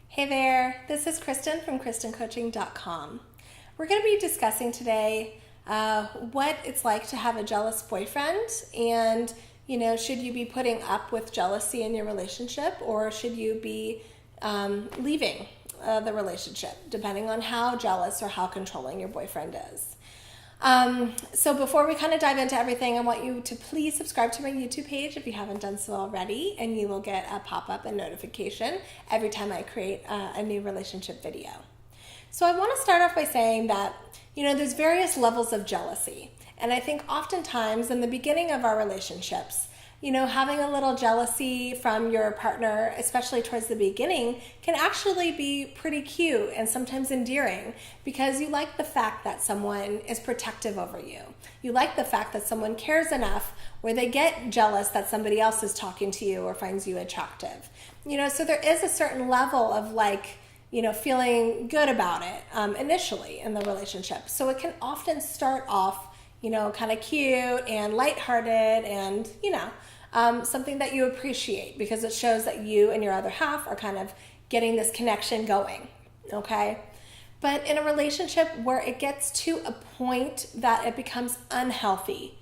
Hey there, this is Kristen from KristenCoaching.com. We're going to be discussing today what it's like to have a jealous boyfriend and, should you be putting up with jealousy in your relationship or should you be leaving the relationship, depending on how jealous or how controlling your boyfriend is. So before we kind of dive into everything, I want you to please subscribe to my YouTube page if you haven't done so already, and you will get a pop-up and notification every time I create a new relationship video. So I want to start off by saying that, there's various levels of jealousy. And I think oftentimes in the beginning of our relationships, having a little jealousy from your partner, especially towards the beginning, can actually be pretty cute and sometimes endearing because you like the fact that someone is protective over you. You like the fact that someone cares enough where they get jealous that somebody else is talking to you or finds you attractive. So there is a certain level of feeling good about it initially in the relationship. So it can often start off kind of cute and lighthearted and, something that you appreciate because it shows that you and your other half are kind of getting this connection going, okay? But in a relationship where it gets to a point that it becomes unhealthy,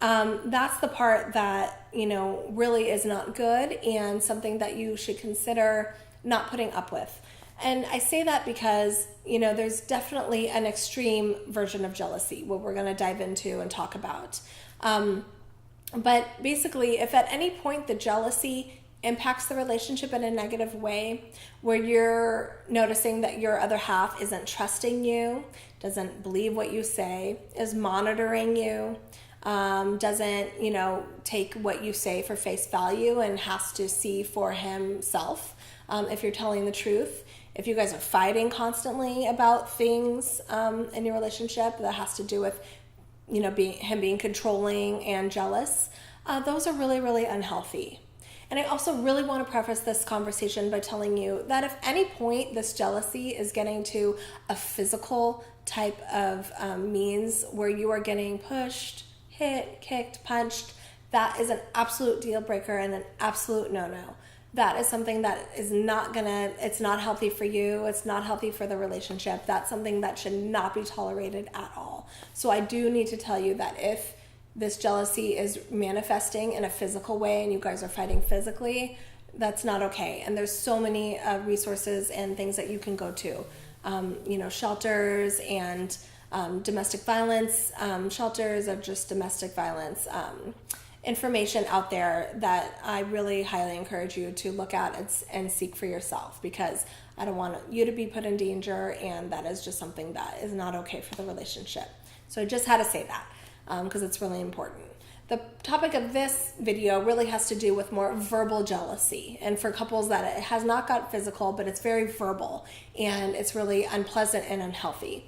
that's the part that, really is not good and something that you should consider not putting up with. And I say that because, there's definitely an extreme version of jealousy, what we're going to dive into and talk about. But basically, if at any point the jealousy impacts the relationship in a negative way, where you're noticing that your other half isn't trusting you, doesn't believe what you say, is monitoring you, doesn't, take what you say for face value and has to see for himself if you're telling the truth. If you guys are fighting constantly about things in your relationship that has to do with, being controlling and jealous, those are really, really unhealthy. And I also really want to preface this conversation by telling you that if any point this jealousy is getting to a physical type of means where you are getting pushed, hit, kicked, punched, that is an absolute deal breaker and an absolute no-no. That is something that is it's not healthy for you. It's not healthy for the relationship. That's something that should not be tolerated at all. So I do need to tell you that if this jealousy is manifesting in a physical way and you guys are fighting physically, that's not okay. And there's so many resources and things that you can go to, shelters and domestic violence, shelters of just domestic violence, information out there that I really highly encourage you to look at and seek for yourself, because I don't want you to be put in danger, and that is just something that is not okay for the relationship. So I just had to say that because it's really important. The topic of this video really has to do with more verbal jealousy, and for couples that it has not got physical, but it's very verbal and it's really unpleasant and unhealthy.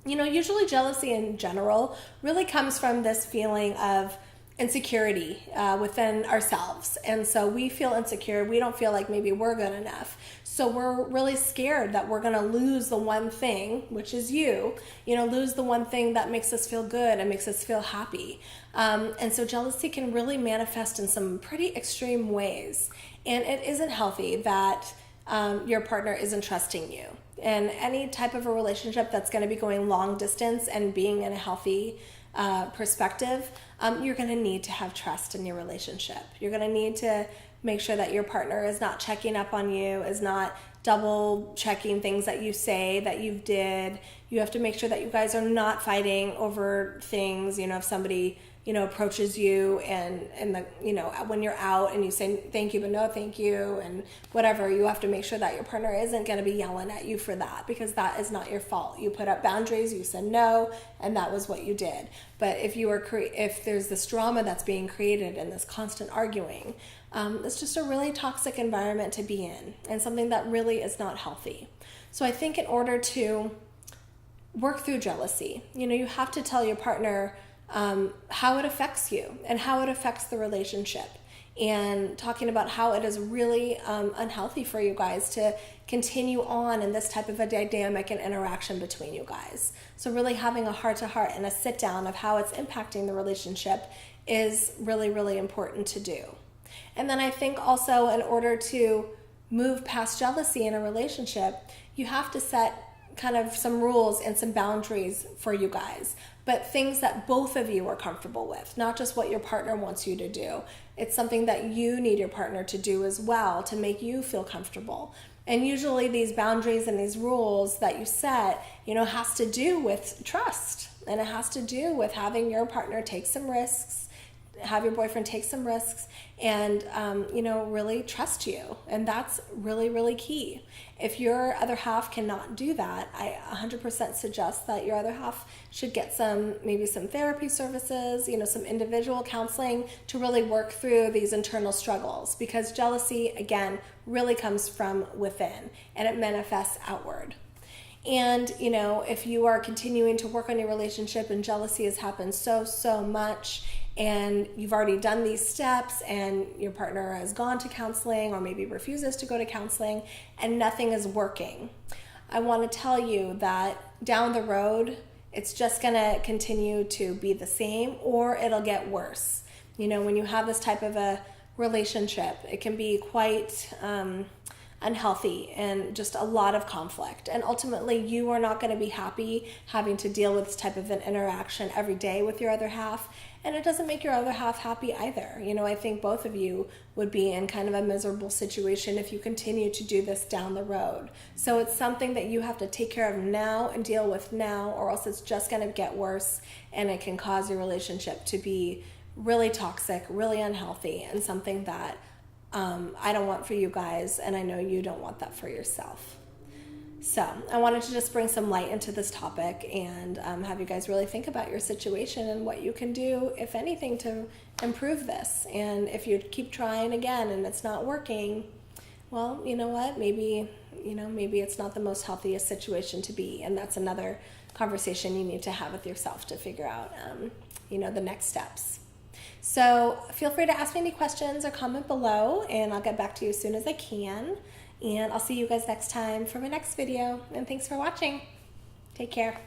Usually jealousy in general really comes from this feeling of insecurity within ourselves, and so we feel insecure. We don't feel like maybe we're good enough, so we're really scared that we're going to lose the one thing, which is lose the one thing that makes us feel good and makes us feel happy. And so jealousy can really manifest in some pretty extreme ways, and it isn't healthy that your partner isn't trusting you. And any type of a relationship that's going to be going long distance and being in a healthy perspective, you're going to need to have trust in your relationship. You're going to need to make sure that your partner is not checking up on you, is not double checking things that you say that you did. You have to make sure that you guys are not fighting over things. If somebody approaches you and when you're out and you say thank you but no thank you and whatever, you have to make sure that your partner isn't going to be yelling at you for that, because that is not your fault. You put up boundaries, you said no, and that was what you did. But if there's this drama that's being created and this constant arguing, it's just a really toxic environment to be in, and something that really is not healthy. So I think in order to work through jealousy, you have to tell your partner how it affects you and how it affects the relationship, and talking about how it is really unhealthy for you guys to continue on in this type of a dynamic and interaction between you guys. So really having a heart-to-heart and a sit-down of how it's impacting the relationship is really, really important to do. And then I think also in order to move past jealousy in a relationship, you have to set kind of some rules and some boundaries for you guys, but things that both of you are comfortable with, not just what your partner wants you to do. It's something that you need your partner to do as well to make you feel comfortable. And usually these boundaries and these rules that you set, has to do with trust, and it has to do with having your partner take some risks, have your boyfriend take some risks, and really trust you. And that's really, really key. If your other half cannot do that, I 100% suggest that your other half should get maybe some therapy services, some individual counseling to really work through these internal struggles, because jealousy, again, really comes from within and it manifests outward. And, if you are continuing to work on your relationship and jealousy has happened so much, and you've already done these steps and your partner has gone to counseling or maybe refuses to go to counseling and nothing is working, I want to tell you that down the road, it's just going to continue to be the same, or it'll get worse. When you have this type of a relationship, it can be quite unhealthy and just a lot of conflict. And ultimately, you are not going to be happy having to deal with this type of an interaction every day with your other half. And it doesn't make your other half happy either. I think both of you would be in kind of a miserable situation if you continue to do this down the road. So it's something that you have to take care of now and deal with now, or else it's just going to get worse and it can cause your relationship to be really toxic, really unhealthy, and something that I don't want for you guys, and I know you don't want that for yourself. So I wanted to just bring some light into this topic and have you guys really think about your situation and what you can do, if anything, to improve this. And if you keep trying again and it's not working, well, you know what? Maybe it's not the most healthiest situation to be, and that's another conversation you need to have with yourself to figure out, the next steps. So feel free to ask me any questions or comment below, and I'll get back to you as soon as I can. And I'll see you guys next time for my next video. And thanks for watching. Take care.